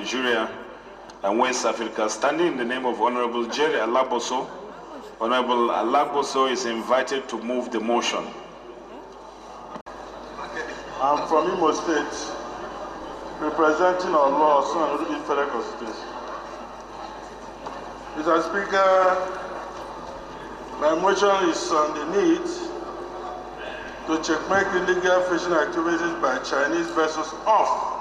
Nigeria and West Africa, standing in the name of Honorable Jerry Alagbaoso. Honorable Alagbaoso is invited to move the motion. I'm from Imo State, representing our law on the federal constituency. Mr. Speaker, my motion is on the need to checkmate illegal fishing activities by Chinese vessels off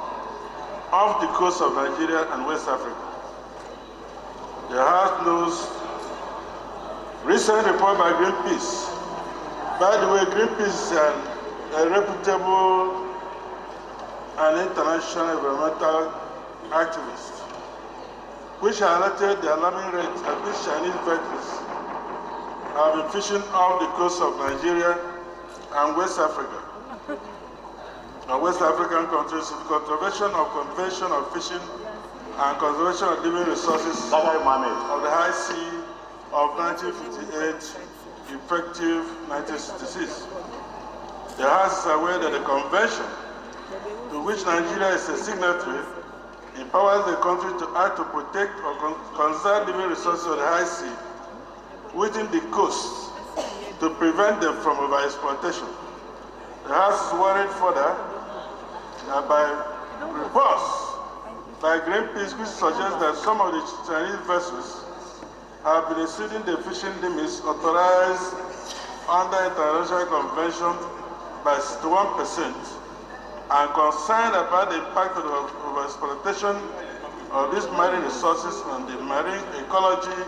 the coast of Nigeria and West Africa. The House knows recent report by Greenpeace. By the way, Greenpeace is a reputable and international environmental activist, which highlighted the alarming rate at which Chinese vessels have been fishing off the coast of Nigeria and West Africa. West African countries in contravention of Convention of Fishing and Conservation of Living Resources of the High Sea of 1958, effective 1966. The House is aware that the convention, to which Nigeria is a signatory, empowers the country to act to protect or conserve living resources of the high sea within the coast to prevent them from overexploitation. The House is worried further by reports by Greenpeace which suggest that some of the Chinese vessels have been exceeding the fishing limits authorized under International Convention by 61%, and concerned about the impact of overexploitation of these marine resources on the marine ecology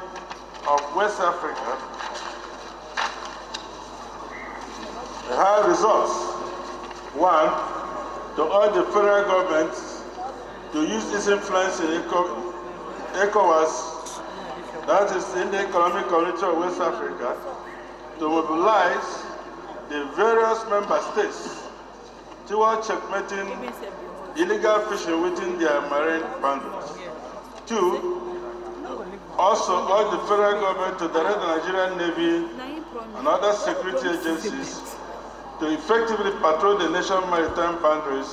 of West Africa. The House resolves: 1. To urge the federal government to use its influence in ECOWAS, that is in the Economic Community of West Africa, to mobilize the various member states toward checkmating illegal fishing within their marine boundaries. 2. Also urge the federal government to direct the Nigerian Navy and other security agencies to effectively patrol the nation's maritime boundaries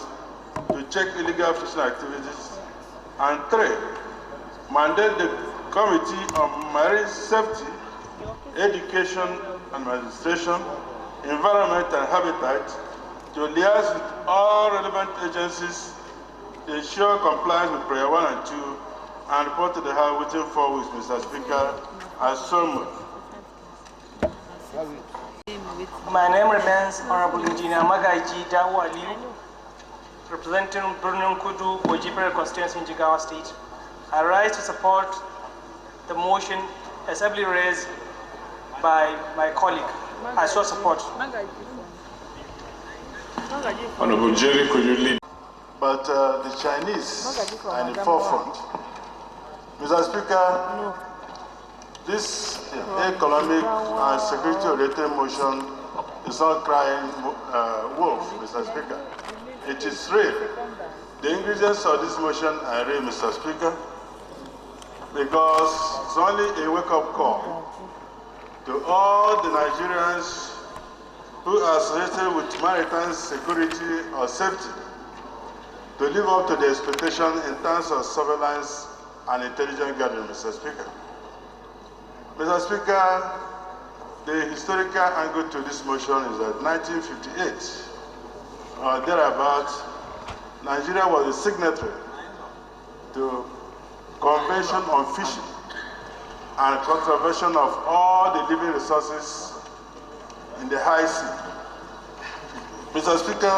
to check illegal fishing activities. And 3. Mandate the Committee on Marine Safety, Education and Administration, Environment and Habitat to liaise with all relevant agencies to ensure compliance with Prayer 1 and 2 and report to the House within 4 weeks, Mr. Speaker, as so moved. My name remains Honorable Engineer Magaji Dawali, representing Brunung Kudu, Ojibwe constituency in Jigawa State. I rise to support the motion ably raised by my colleague. I shall support. Honorable Jerry, could you lead? But the Chinese are in the forefront. Mr. Speaker, this economic and security-related motion is not crying wolf, Mr. Speaker. It is real. The ingredients of this motion are real, Mr. Speaker, because it's only a wake-up call to all the Nigerians who are associated with maritime security or safety to live up to the expectation in terms of surveillance and intelligence gathering, Mr. Speaker. Mr. Speaker, the historical angle to this motion is that 1958, or thereabout, Nigeria was a signatory to Convention on Fishing and Conservation of all the living resources in the high sea. Mr. Speaker,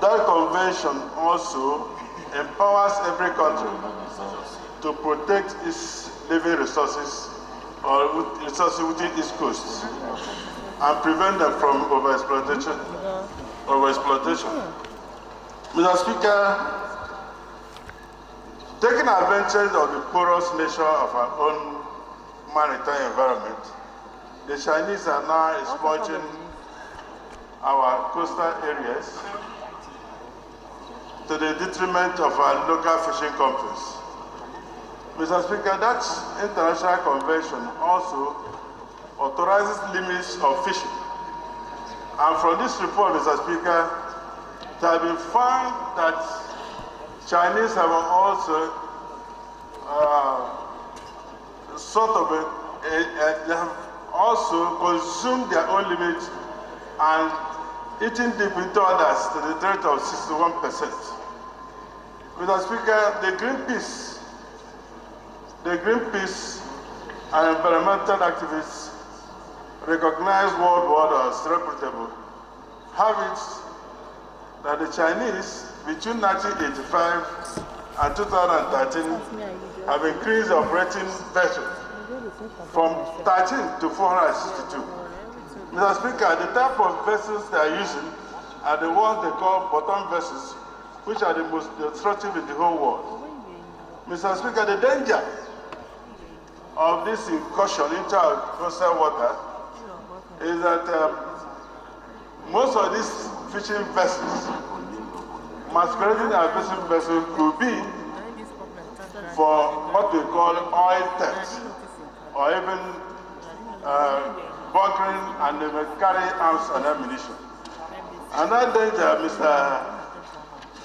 that convention also empowers every country to protect its living resources or resources within its coasts and prevent them from overexploitation. Mr. Speaker, taking advantage of the porous nature of our own maritime environment, the Chinese are now exploiting our coastal areas to the detriment of our local fishing companies. Mr. Speaker, that international convention also authorizes limits of fishing. And from this report, Mr. Speaker, it has been found that Chinese have also they have also consumed their own limit and eaten deep into others to the rate of 61%. Mr. Speaker, the Greenpeace and environmental activists recognized worldwide as reputable habits that the Chinese between 1985 and 2013 have increased operating vessels from 13 to 462. Mr. Speaker, the type of vessels they are using are the ones they call bottom vessels, which are the most destructive in the whole world. Mr. Speaker, the danger of this incursion into our coastal water is that most of these fishing vessels, masquerading as fishing vessels, could be for what we call oil theft, or even bunkering, and they may carry arms and ammunition. Another danger, Mr.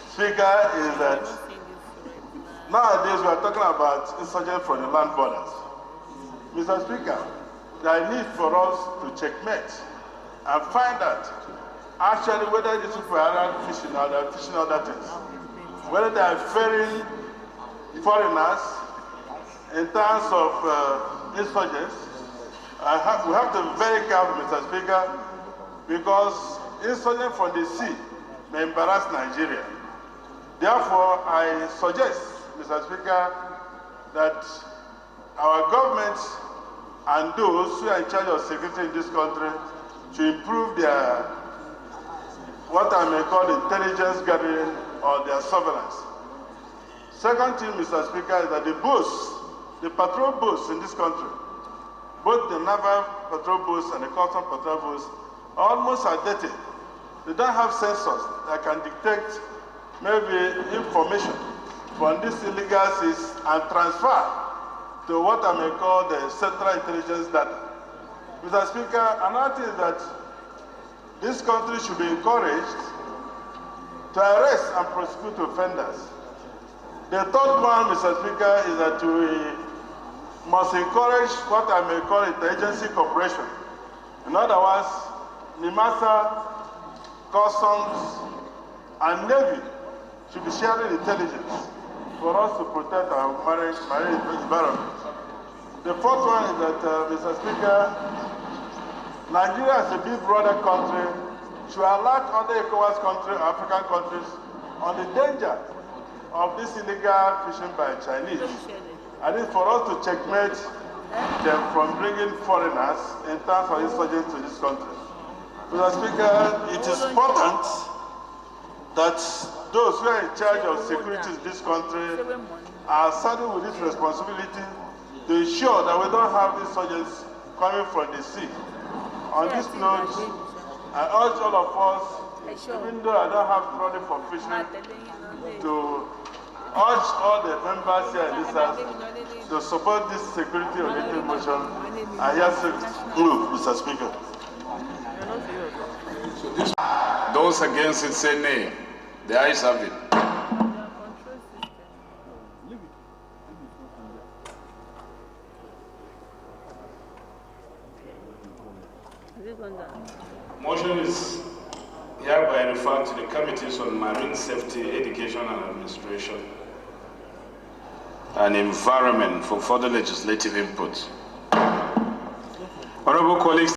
Speaker, is that nowadays we are talking about insurgents from the land borders. Mr. Speaker, there is need for us to checkmate and find out actually whether these people are fishing or they're fishing other things, whether they are ferrying foreigners in terms of insurgents. We have to be very careful, Mr. Speaker, because insurgents from the sea may embarrass Nigeria. Therefore, I suggest, Mr. Speaker, that our government and those who are in charge of security in this country to improve their, what I may call intelligence gathering or their surveillance. Second thing, Mr. Speaker, is that the boats, the patrol boats in this country, both the naval patrol boats and the custom patrol boats, are almost outdated. They don't have sensors that can detect maybe information from these illegal seas and transfer to what I may call the central intelligence data. Mr. Speaker, another thing is that this country should be encouraged to arrest and prosecute offenders. The third one, Mr. Speaker, is that we must encourage what I may call interagency cooperation. In other words, NIMASA, Customs, and Navy should be sharing intelligence for us to protect our marine environment. The fourth one is that, Mr. Speaker, Nigeria as a big brother country should alert other ECOWAS countries, African countries, on the danger of this illegal fishing by Chinese. I think for us to checkmate them from bringing foreigners in terms of insurgents to this country. Mr. Speaker, it is important that those who are in charge of security in this country are saddled with this responsibility to ensure that we don't have insurgents coming from the sea. On this note, I urge all of us, even though I don't have money for fishing, to urge all the members here in this house to support this security-oriented motion. I hereby move, Mr. Speaker. Those against it say nay. The ayes have it. Motion is hereby referred to the Committees on Marine Safety, Education and Administration and Environment for further legislative input. Honorable colleagues,